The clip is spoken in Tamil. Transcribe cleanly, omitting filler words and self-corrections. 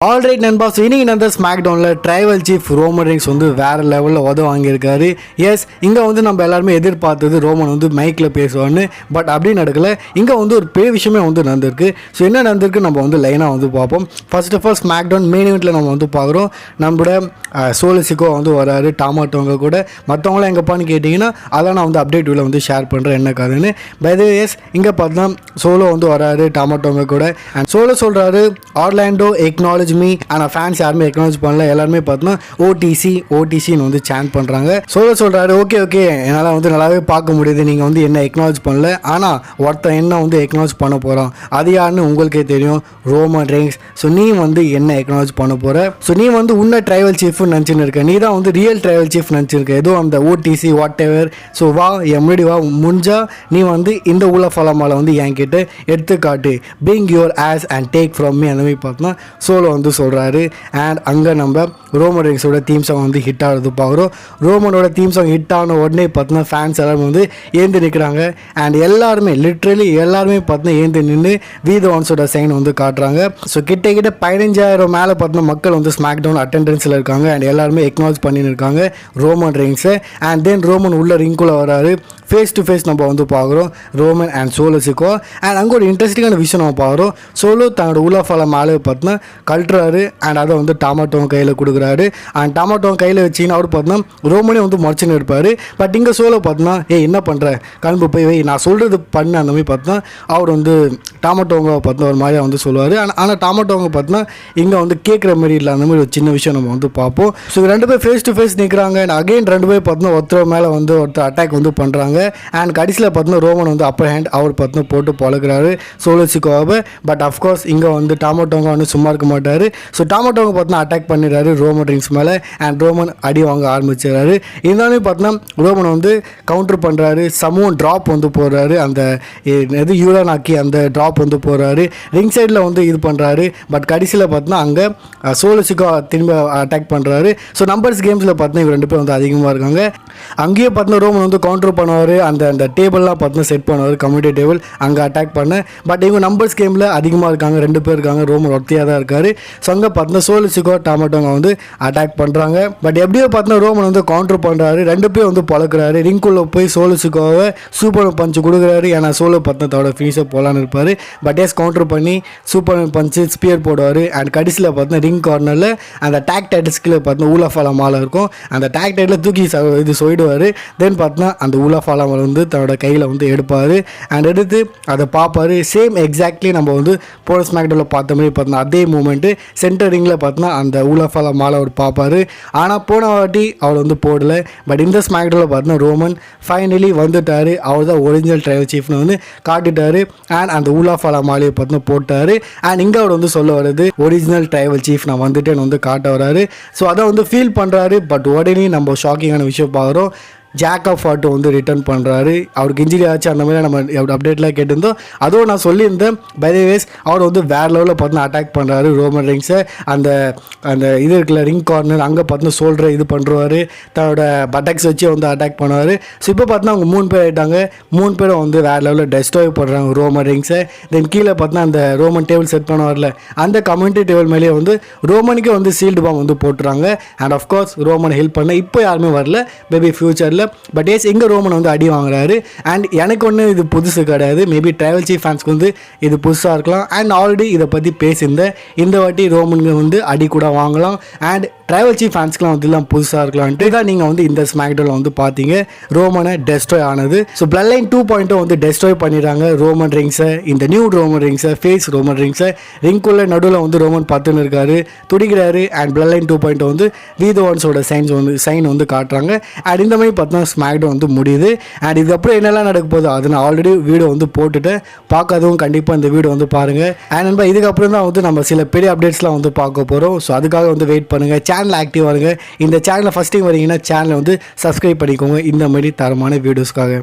ஆல்ரைட் நண்பா, ஸோ இன்னைக்கு அந்த ஸ்மாக் டவுனில் ட்ரைவல் சீஃப் ரோமன் ரெயின்ஸ் வந்து வேறு லெவலில் வாங்கியிருக்காரு. எஸ், இங்கே வந்து நம்ம எல்லாருமே எதிர்பார்த்தது ரோமன் வந்து மைக்கில் பேசுவான்னு. பட் அப்படி நடக்கலை. இங்கே வந்து ஒரு பெரிய விஷயமே வந்து நடந்திருக்கு. ஸோ என்ன நடந்திருக்கு நம்ம வந்து லைனாக வந்து பார்ப்போம். First of all SmackDown main இவெண்ட்டில் நம்ம வந்து பார்க்குறோம். நம்மளோட சோலசிக்கோ வந்து வராரு டாமாட்டோங்க கூட. மற்றவங்களாம் எங்கப்பான்னு கேட்டிங்கன்னா அதான் நான் வந்து அப்டேட் வீடியோவில் வந்து ஷேர் பண்ணுறேன் என்ன கதைன்னு. பை தி வே, எஸ், இங்கே பார்த்தா சோலோ வந்து வராரு டாமாட்டோங்க கூட. அண்ட் சோலோ சொல்கிறாரு ஆர்லாண்டோ எக்னாலஜ் மீ. ஆனால் ஃபேன்ஸ் யாருமே எக்னாலஜ் பண்ணல. எல்லாருமே பார்த்தோன்னா ஓடிசின்னு வந்து சேன் பண்ணுறாங்க. சொல்கிறாரு ஓகே என்னால் வந்து நல்லாவே பார்க்க முடியுது, நீங்கள் வந்து என்ன எக்னாலஜ் பண்ணல. ஆனால் ஒருத்தன் என்ன வந்து எக்னாலஜ் பண்ண போகிறான், அது யாருன்னு உங்களுக்கே தெரியும், ரோமன் ரெயின்ஸ். ஸோ நீ வந்து என்ன எக்னாலஜ் பண்ண போகிற? ஸோ நீ வந்து உன்ன ட்ரைவல் சீஃப்னு நினச்சின்னு இருக்க. நீ தான் வந்து ரியல் ட்ரைவல் சீஃப் நினச்சிருக்க. ஏதோ அந்த ஓடிசி வாட் எவர். ஸோ வா, எம்டி வா, முடிஞ்சா நீ வந்து இந்த உள்ள ஃபலமால வந்து என்கிட்ட எடுத்துக்காட்டு. Bring your as and take from me. அந்த மாதிரி பார்த்தோன்னா சோலோ வந்து சொல்கிறாரு. அண்ட் அங்கே நம்ம ரோமன் ரெயின்ஸோட தீம் சாங் வந்து ஹிட் ஆகிறது பார்க்குறோம். ரோமனோட தீம் சாங் ஹிட் ஆன உடனே பார்த்தோன்னா ஃபேன்ஸ் எல்லாருமே வந்து ஏந்து நிற்கிறாங்க. அண்ட் எல்லாருமே லிட்ரலி எல்லாருமே பார்த்தோன்னா ஏந்து நின்று வீதவான்ஸோட சைன் வந்து காட்டுறாங்க. ஸோ கிட்ட 15,000 மேலே பார்த்தோன்னா மக்கள் வந்து ஸ்மாக் டவுன் அட்டெண்டன்ஸில் இருக்காங்க. அண்ட் எல்லாருமே எக்னாலஜ் பண்ணின்னு இருக்காங்க ரோமன் ரெயின்ஸை. அண்ட் தென் ரோமன் உள்ள ரிங்குள்ளே வராரு. ஃபேஸ் டு ஃபேஸ் நம்ம வந்து பார்க்குறோம் ரோமன் அண்ட் சோலோசிக்கோ. அண்ட் அங்கே ஒரு இன்ட்ரெஸ்டிங்கான விஷயம் நம்ம பார்க்குறோம். சோலோ தன்னோட உலஃபால மேலே பார்த்தோன்னா கழட்டுறாரு. அண்ட் அதை வந்து டாமாட்டோன் கையில் கொடுக்குறாரு. அண்ட் டாமாட்டோன் கையில் வச்சிங்கன்னா அவர் பார்த்தோன்னா ரோமனே வந்து மறைச்சுன்னு இருப்பார். பட் இங்கே சோலோ பார்த்தோன்னா என்ன பண்ணுற, கல்பு போய் வை, நான் சொல்கிறது பண்ண, அந்த மாதிரி பார்த்தோன்னா அவர் வந்து டாமாட்டோங்க பார்த்தோன்னா ஒரு மாதிரியாக வந்து சொல்லுவார். ஆனால் டாமாட்டோங்க பார்த்தோன்னா இங்கே வந்து கேட்குற மாதிரி இல்லை. அந்த மாதிரி ஒரு சின்ன விஷயம் நம்ம வந்து பார்ப்போம். ஸோ ரெண்டு பேர் ஃபேஸ் டு ஃபேஸ் நிற்கிறாங்க. அண்ட் அகைன் ரெண்டு பேர் பார்த்தோன்னா ஒருத்தர் மேலே வந்து ஒருத்தர் அட்டாக் வந்து பண்ணுறாங்க. அண்ட் கடைசியில் பார்த்தோன்னா ரோமன் வந்து அப்பர் ஹேண்ட் அவர் பார்த்தோன்னா போட்டு பழகுறாரு சோலோசிக்கோவை. பட் அஃப்கோர்ஸ் இங்கே வந்து டாமாட்டோங்க வந்து சும்மா இருக்க மாட்டார். ஸோ டாமாட்டோங்க பார்த்தோன்னா அட்டாக் பண்ணிடுறாரு ரோமன் ரெயின்ஸ் மேலே. அண்ட் ரோமன் அடி வாங்க ஆரம்பிச்சிடுறாரு. இருந்தாலும் பார்த்தோன்னா ரோமன் வந்து கவுண்டர் பண்ணுறாரு. சமூகம் ட்ராப் வந்து போடுறாரு. அந்த எது யூரானாக்கி அந்த ட்ராப் வந்து போடுறாரு. ரிங் சைடில் வந்து இது பண்ணுறாரு. பட் கடைசியில் பார்த்தோன்னா அங்கே சோலோசிக்கோ திரும்ப அட்டாக் பண்ணுறாரு. ஸோ நம்பர்ஸ் கேம்ஸில் பார்த்தோன்னா இவங்க ரெண்டு பேர் வந்து அதிகமாக இருக்காங்க. அங்கேயே பார்த்தோன்னா ரோமன் வந்து கவுண்டர் பண்ணுவார். அந்த டேபிள்லாம் பார்த்தோன்னா செட் பண்ணுவார், கம்யூனிட்டி டேபிள், அங்கே அட்டாக் பண்ண. பட் இவங்க நம்பர்ஸ் கேமில் அதிகமாக இருக்காங்க, ரெண்டு பேர் இருக்காங்க. ரோமன் ஒருத்தையாக தான் இருக்கார். ஸோ அங்கே பார்த்தோன்னா சோலோசிக்கோ டாமாட்டோங்க வந்து அட்டாக் பண்ணுறாங்க. பட் எப்படியோ பார்த்தோன்னா ரோமன் வந்து கவுண்டர் பண்ணுறாரு. ரெண்டு பேர் வந்து பழக்கிறாரு. ரிங்குள்ளே போய் சோலோசிக்கோவை சூப்பர் பஞ்சு கொடுக்குறாரு. ஏன்னா சோலோ பார்த்தோன்னா தோட ஃபினிஷர் போகலான்னு இருப்பார். பட் எஸ் கவுண்டர் பண்ணி சூப்பர் பஞ்சு ஸ்பியர் போடுவார். அண்ட் கடைசியில் பார்த்தோன்னா ரிங் கார்னரில் அந்த டேக் டைட்டில்ஸ்கில் பார்த்தோன்னா ஊலாஃபாலா மாலை இருக்கும். அந்த டேக் டைட்டில் தூக்கி இது சொல்லிடுவார். தென் பார்த்தோன்னா அந்த ஊலாஃபாலா மாலை வந்து தன்னோட கையில் வந்து எடுப்பார். அண்ட் எடுத்து அதை பார்ப்பார். சேம் எக்ஸாக்ட்லி நம்ம வந்து போன ஸ்மாக்டவுனில் பார்த்த மாதிரி பார்த்தோன்னா அதே மூமெண்ட்டு சென்டர் ரிங்கில் பார்த்தோன்னா அந்த ஊலாஃபாலா மாலை அவர் பார்ப்பார். ஆனால் போன வாட்டி அவர் வந்து போடலை. பட் இந்த ஸ்மாக்டவுனில் பார்த்தோன்னா ரோமன் ஃபைனலி வந்துட்டார். அவர் தான் ஒரிஜினல் ட்ரைவல் சீஃப்னு வந்து காட்டிட்டார். அண்ட் அந்த ஊலாஃபாலா மாலையை பார்த்தோன்னா போட்டார். அண்ட் இங்கே அவர் வந்து சொல்ல வருது ஒரிஜினல் ட்ரைவல் சீஃப் நான் வந்துட்டேன்னு வந்து காட்ட வராரு. ஸோ அதை வந்து ஃபீல் பண்ணுறாரு. பட் உடனே நம்ம ஷாக்கிங்கான விஷயம் பார்க்குறோம். ஜாக்கப் ஃபாட்டோ வந்து ரிட்டர்ன் பண்ணுறாரு. அவருக்கு இன்ஜுரி ஆச்சு, அந்த மாதிரி நம்ம அப்டேட்லாம் கேட்டிருந்தோம். அதுவும் நான் சொல்லியிருந்தேன். பை தி வேஸ் அவர் வந்து வேறு லெவலில் பார்த்தோன்னா அட்டாக் பண்ணுறாரு ரோமன் ரெயின்ஸை. அந்த இது இருக்குல்ல ரிங் கார்னர், அங்கே பார்த்தோன்னா சோல்டரை இது பண்ணுறாரு. தன்னோட பட்டக்ஸ் வச்சு வந்து அட்டாக் பண்ணுவார். ஸோ இப்போ பார்த்தோன்னா அவங்க 3 பேர் ஆகிட்டாங்க. 3 பேரும் வந்து வேறு லெவலில் டெஸ்ட்ராய் பண்ணுறாங்க ரோமன் ரெயின்ஸை. தென் கீழே பார்த்தோன்னா அந்த ரோமன் டேபிள் செட் பண்ண வரல, அந்த கம்யூனிட்டி டேபிள் மேலேயே வந்து ரோமனுக்கே வந்து சீல்டு பாம் வந்து போட்டுறாங்க. அண்ட் ஆஃப்கோர்ஸ் ரோமன் ஹெல்ப் பண்ண இப்போ யாருமே வரல, மேபி ஃபியூச்சரில். பட் எஸ் எங்கே ரோமன் வந்து அடி வாங்குறாரு. அண்ட் எனக்கு ஒன்று இது புதுசு கிடையாது. மேபி ட்ரைவல் சீஃப் ஃபேன்ஸ்க்கு வந்து இது புதுசாக இருக்கலாம். அண்ட் ஆல்ரெடி இதை பற்றி பேசியிருந்தேன். இந்த வாட்டி ரோமனுக்கு வந்து அடி கூட வாங்கலாம். அண்ட் ட்ரைவல் சீஃப் ஃபேன்ஸ்க்குலாம் வந்து எல்லாம் புதுசாக இருக்கலாம்ட்டு தான் நீங்கள் வந்து இந்த ஸ்மாக்டவுனில் வந்து பார்த்தீங்க ரோமனை டெஸ்ட்ராய் ஆனது. ஸோ பிளட் லைன் 2.0 வந்து டெஸ்ட்ராய் பண்ணிடுறாங்க ரோமன் ரெயின்ஸை. இந்த நியூ ரோமன் ரெயின்ஸை, ஃபேஸ் ரோமன் ரெயின்ஸை. ரிங்குள்ள நடுவில் வந்து ரோமன் பார்த்துன்னு இருக்காரு, துடிக்கிறாரு. அண்ட் பிளட் லைன் 2.0 வந்து வீதோன்ஸோட சைன் வந்து காட்டுறாங்க. அண்ட் இந்த மாதிரி பார்த்தா ஸ்மாக்டவுன் வந்து முடியுது. அண்ட் இதுக்கப்புறம் என்னெல்லாம் நடக்க போகுது அது நான் ஆல்ரெடி வீடியோ வந்து போட்டுட்டு பார்க்காதவும் கண்டிப்பாக இந்த வீடியோ வந்து பாருங்கள். அண்ட் நண்பா, இதுக்கப்புறம் தான் வந்து நம்ம சில பெரிய அப்டேட்ஸ்லாம் வந்து பார்க்க போகிறோம். ஸோ அதுக்காக வந்து வெயிட் பண்ணுங்கள். சேனல் ஆக்டிவாக இருங்க. இந்த சேனலை ஃபஸ்ட் டைம் வரீங்கன்னா சேனலை வந்து சப்ஸ்கிரைப் பண்ணிக்கோங்க இந்த மாதிரி தரமான வீடியோஸ்க்காக.